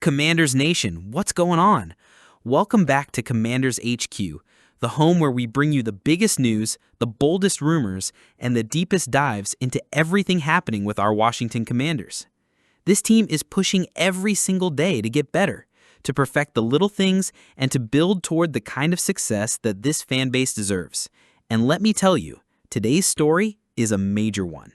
Commanders Nation, what's going on? Welcome back to Commanders HQ, the home where we bring you the biggest news, the boldest rumors, and the deepest dives into everything happening with our Washington Commanders. This team is pushing every single day to get better, to perfect the little things, and to build toward the kind of success that this fan base deserves. And let me tell you, today's story is a major one.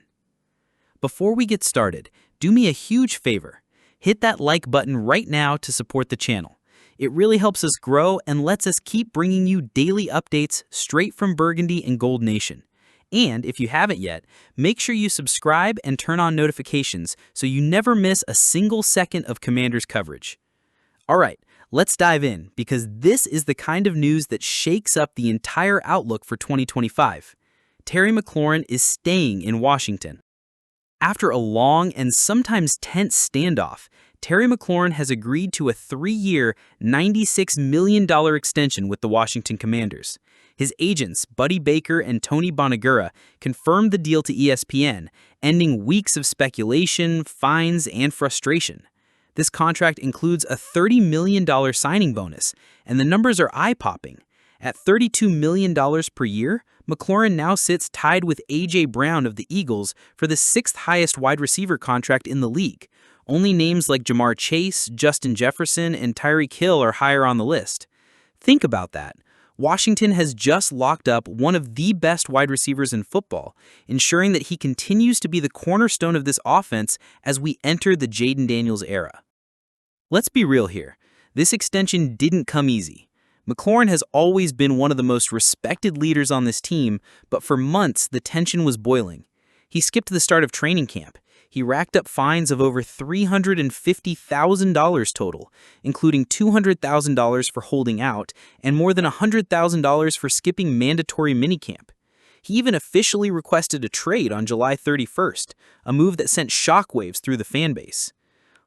Before we get started, do me a huge favor. Hit that like button right now to support the channel. It really helps us grow and lets us keep bringing you daily updates straight from Burgundy and Gold Nation. And if you haven't yet, make sure you subscribe and turn on notifications so you never miss a single second of Commanders coverage. All right, let's dive in because this is the kind of news that shakes up the entire outlook for 2025. Terry McLaurin is staying in Washington. After a long and sometimes tense standoff, Terry McLaurin has agreed to a 3-year, $96 million extension with the Washington Commanders. His agents, Buddy Baker and Tony Bonagura, confirmed the deal to ESPN, ending weeks of speculation, fines, and frustration. This contract includes a $30 million signing bonus, and the numbers are eye-popping. At $32 million per year, McLaurin now sits tied with A.J. Brown of the Eagles for the 6th highest wide receiver contract in the league. Only names like Jamar Chase, Justin Jefferson, and Tyreek Hill are higher on the list. Think about that. Washington has just locked up one of the best wide receivers in football, ensuring that he continues to be the cornerstone of this offense as we enter the Jayden Daniels era. Let's be real here. This extension didn't come easy. McLaurin has always been one of the most respected leaders on this team, but for months the tension was boiling. He skipped the start of training camp. He racked up fines of over $350,000 total, including $200,000 for holding out and more than $100,000 for skipping mandatory minicamp. He even officially requested a trade on July 31st, a move that sent shockwaves through the fan base.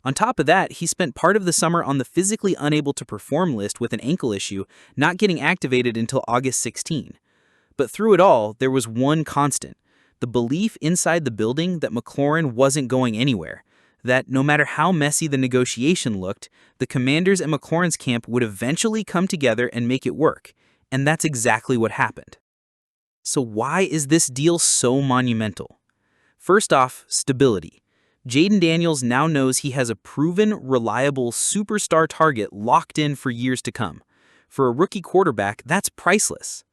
On top of that, he spent part of the summer on the physically unable to perform list with an ankle issue, not getting activated until August 16. But through it all, there was one constant: the belief inside the building that McLaurin wasn't going anywhere, that no matter how messy the negotiation looked, the Commanders and McLaurin's camp would eventually come together and make it work, and that's exactly what happened. So why is this deal so monumental? First off, stability. Jayden Daniels now knows he has a proven, reliable superstar target locked in for years to come. For a rookie quarterback, that's priceless.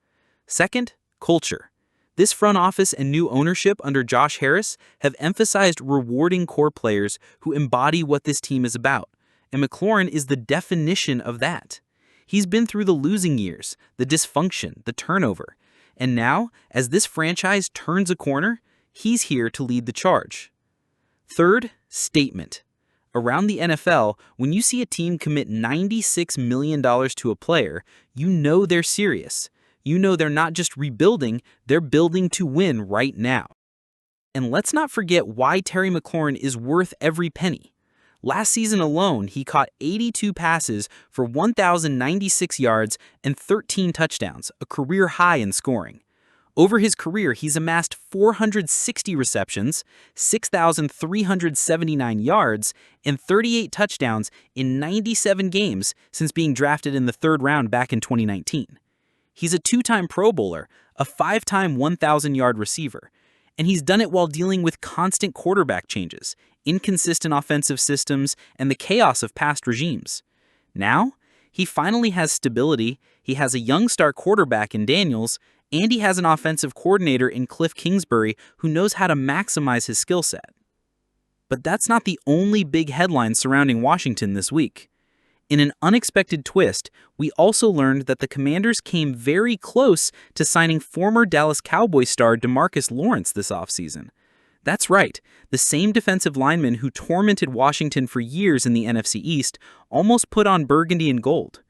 Second, culture. This front office and new ownership under Josh Harris have emphasized rewarding core players who embody what this team is about, and McLaurin is the definition of that. He's been through the losing years, the dysfunction, the turnover, and now, as this franchise turns a corner, he's here to lead the charge. Third, statement. Around the NFL, when you see a team commit $96 million to a player, you know they're serious. You know they're not just rebuilding, they're building to win right now. And let's not forget why Terry McLaurin is worth every penny. Last season alone, he caught 82 passes for 1,096 yards and 13 touchdowns, a career high in scoring. Over his career, he's amassed 460 receptions, 6,379 yards, and 38 touchdowns in 97 games since being drafted in the 3rd round back in 2019. He's a 2-time Pro Bowler, a 5-time 1,000-yard receiver, and he's done it while dealing with constant quarterback changes, inconsistent offensive systems, and the chaos of past regimes. Now, he finally has stability, he has a young star quarterback in Daniels, and he has an offensive coordinator in Cliff Kingsbury who knows how to maximize his skill set. But that's not the only big headline surrounding Washington this week. In an unexpected twist, we also learned that the Commanders came very close to signing former Dallas Cowboys star Demarcus Lawrence this offseason. That's right, the same defensive lineman who tormented Washington for years in the NFC East almost put on burgundy and gold.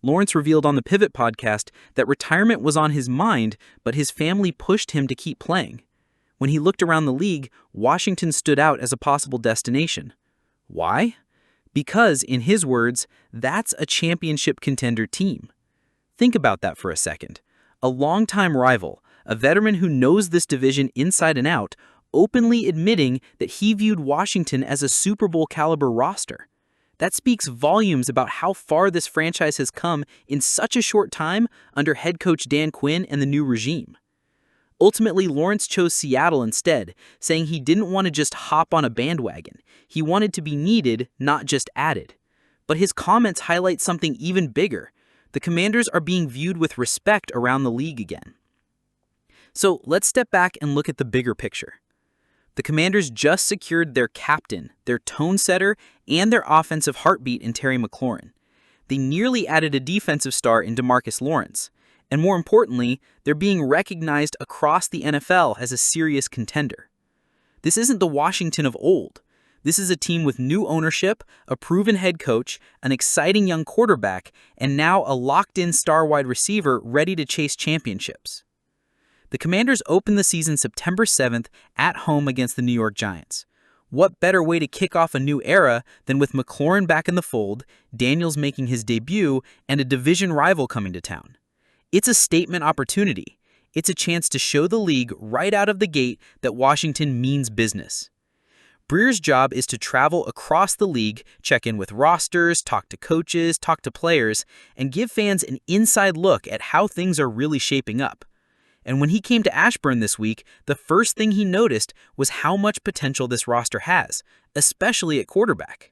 Lawrence revealed on the Pivot podcast that retirement was on his mind, but his family pushed him to keep playing. When he looked around the league, Washington stood out as a possible destination. Why? Because, in his words, that's a championship contender team. Think about that for a second. A longtime rival, a veteran who knows this division inside and out, openly admitting that he viewed Washington as a Super Bowl caliber roster. That speaks volumes about how far this franchise has come in such a short time under head coach Dan Quinn and the new regime. Ultimately, Lawrence chose Seattle instead, saying he didn't want to just hop on a bandwagon. He wanted to be needed, not just added. But his comments highlight something even bigger. The Commanders are being viewed with respect around the league again. So let's step back and look at the bigger picture. The Commanders just secured their captain, their tone setter, and their offensive heartbeat in Terry McLaurin. They nearly added a defensive star in Demarcus Lawrence. And more importantly, they're being recognized across the NFL as a serious contender. This isn't the Washington of old. This is a team with new ownership, a proven head coach, an exciting young quarterback, and now a locked-in star wide receiver ready to chase championships. The Commanders open the season September 7th at home against the New York Giants. What better way to kick off a new era than with McLaurin back in the fold, Daniels making his debut, and a division rival coming to town? It's a statement opportunity. It's a chance to show the league right out of the gate that Washington means business. Breer's job is to travel across the league, check in with rosters, talk to coaches, talk to players, and give fans an inside look at how things are really shaping up. And when he came to Ashburn this week, the first thing he noticed was how much potential this roster has, especially at quarterback.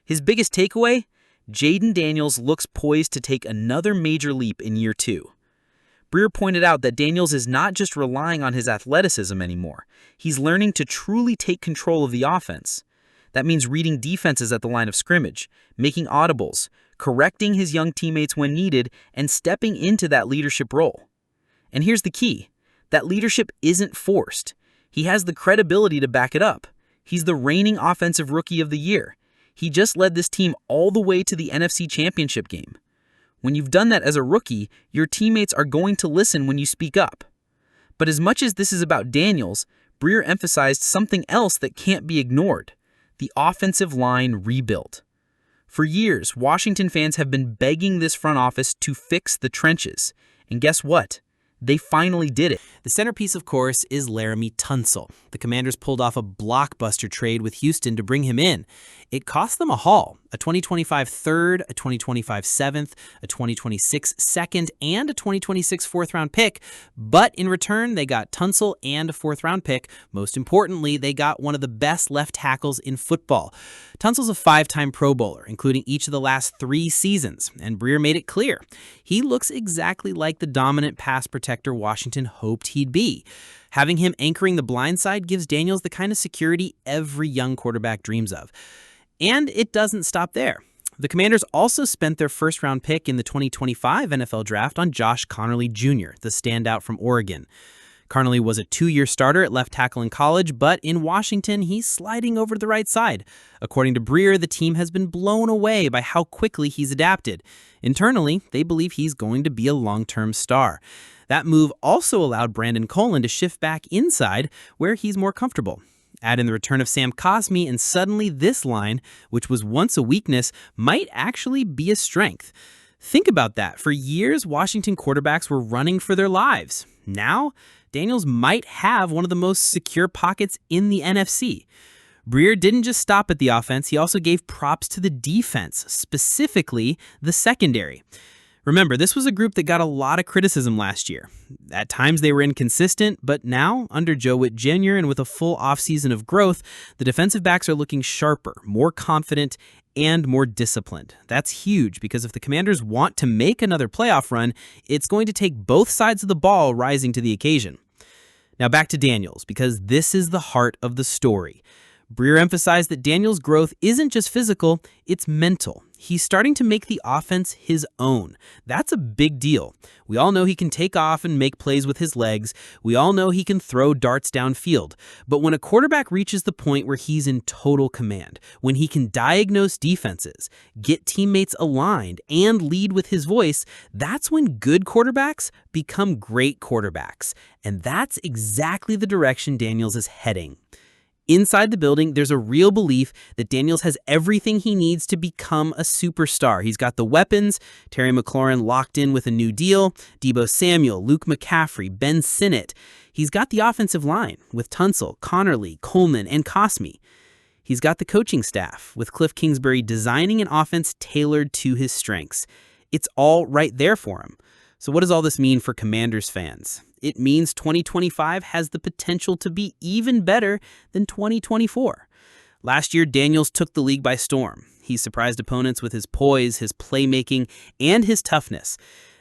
His biggest takeaway? Jayden Daniels looks poised to take another major leap in year 2. Breer pointed out that Daniels is not just relying on his athleticism anymore. He's learning to truly take control of the offense. That means reading defenses at the line of scrimmage, making audibles, correcting his young teammates when needed, and stepping into that leadership role. And here's the key. That leadership isn't forced. He has the credibility to back it up. He's the reigning offensive rookie of the year. He just led this team all the way to the NFC Championship game. When you've done that as a rookie, your teammates are going to listen when you speak up. But as much as this is about Daniels, Breer emphasized something else that can't be ignored: the offensive line rebuilt. For years, Washington fans have been begging this front office to fix the trenches. And guess what? They finally did it. The centerpiece, of course, is Laremy Tunsil. The Commanders pulled off a blockbuster trade with Houston to bring him in. It cost them a haul: a 2025 third, a 2025 seventh, a 2026 second, and a 2026 fourth-round pick. But in return, they got Tunsil and a fourth-round pick. Most importantly, they got one of the best left tackles in football. Tunsil's a 5-time Pro Bowler, including each of the last 3 seasons, and Breer made it clear. He looks exactly like the dominant pass protector Washington hoped he'd be. Having him anchoring the blind side gives Daniels the kind of security every young quarterback dreams of. And it doesn't stop there. The Commanders also spent their first-round pick in the 2025 NFL Draft on Josh Conerly Jr., the standout from Oregon. Conerly was a 2-year starter at left tackle in college, but in Washington, he's sliding over to the right side. According to Breer, the team has been blown away by how quickly he's adapted. Internally, they believe he's going to be a long-term star. That move also allowed Brandon Colin to shift back inside, where he's more comfortable. Add in the return of Sam Cosmi, and suddenly this line, which was once a weakness, might actually be a strength. Think about that. For years, Washington quarterbacks were running for their lives. Now, Daniels might have one of the most secure pockets in the NFC. Breer didn't just stop at the offense, he also gave props to the defense, specifically the secondary. Remember, this was a group that got a lot of criticism last year. At times they were inconsistent, but now, under Joe Witt Jr. and with a full offseason of growth, the defensive backs are looking sharper, more confident, and more disciplined. That's huge because if the Commanders want to make another playoff run, it's going to take both sides of the ball rising to the occasion. Now back to Daniels, because this is the heart of the story. Breer emphasized that Daniels' growth isn't just physical, it's mental. He's starting to make the offense his own. That's a big deal. We all know he can take off and make plays with his legs. We all know he can throw darts downfield. But when a quarterback reaches the point where he's in total command, when he can diagnose defenses, get teammates aligned, and lead with his voice, that's when good quarterbacks become great quarterbacks. And that's exactly the direction Daniels is heading. Inside the building, there's a real belief that Daniels has everything he needs to become a superstar. He's got the weapons, Terry McLaurin locked in with a new deal, Deebo Samuel, Luke McCaffrey, Ben Sinnott. He's got the offensive line with Tunsil, Conerly, Coleman, and Cosmi. He's got the coaching staff, with Cliff Kingsbury designing an offense tailored to his strengths. It's all right there for him. So what does all this mean for Commanders fans? It means 2025 has the potential to be even better than 2024. Last year, Daniels took the league by storm. He surprised opponents with his poise, his playmaking, and his toughness.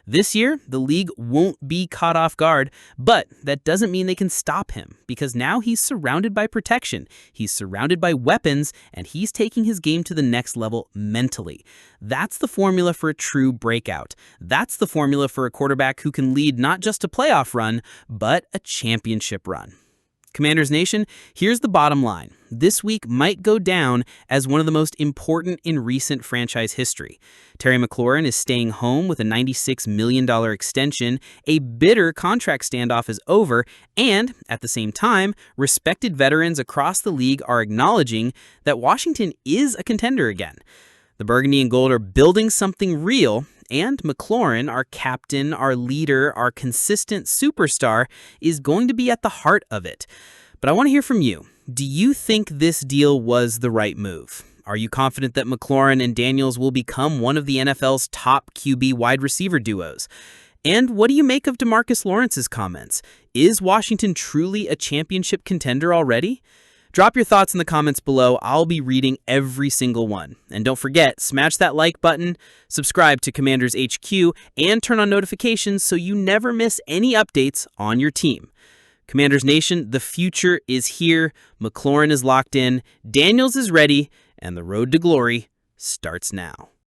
This year, the league won't be caught off guard, but that doesn't mean they can stop him, because now he's surrounded by protection, he's surrounded by weapons, and he's taking his game to the next level mentally. That's the formula for a true breakout. That's the formula for a quarterback who can lead not just a playoff run, but a championship run. Commanders Nation, here's the bottom line. This week might go down as one of the most important in recent franchise history. Terry McLaurin is staying home with a $96 million extension, a bitter contract standoff is over, and, at the same time, respected veterans across the league are acknowledging that Washington is a contender again. The Burgundy and Gold are building something real, and McLaurin, our captain, our leader, our consistent superstar, is going to be at the heart of it. But I want to hear from you. Do you think this deal was the right move? Are you confident that McLaurin and Daniels will become one of the NFL's top QB wide receiver duos? And what do you make of Demarcus Lawrence's comments? Is Washington truly a championship contender already? Drop your thoughts in the comments below. I'll be reading every single one. And don't forget, smash that like button, subscribe to Commanders HQ, and turn on notifications so you never miss any updates on your team. Commanders Nation, the future is here. McLaurin is locked in, Daniels is ready, and the road to glory starts now.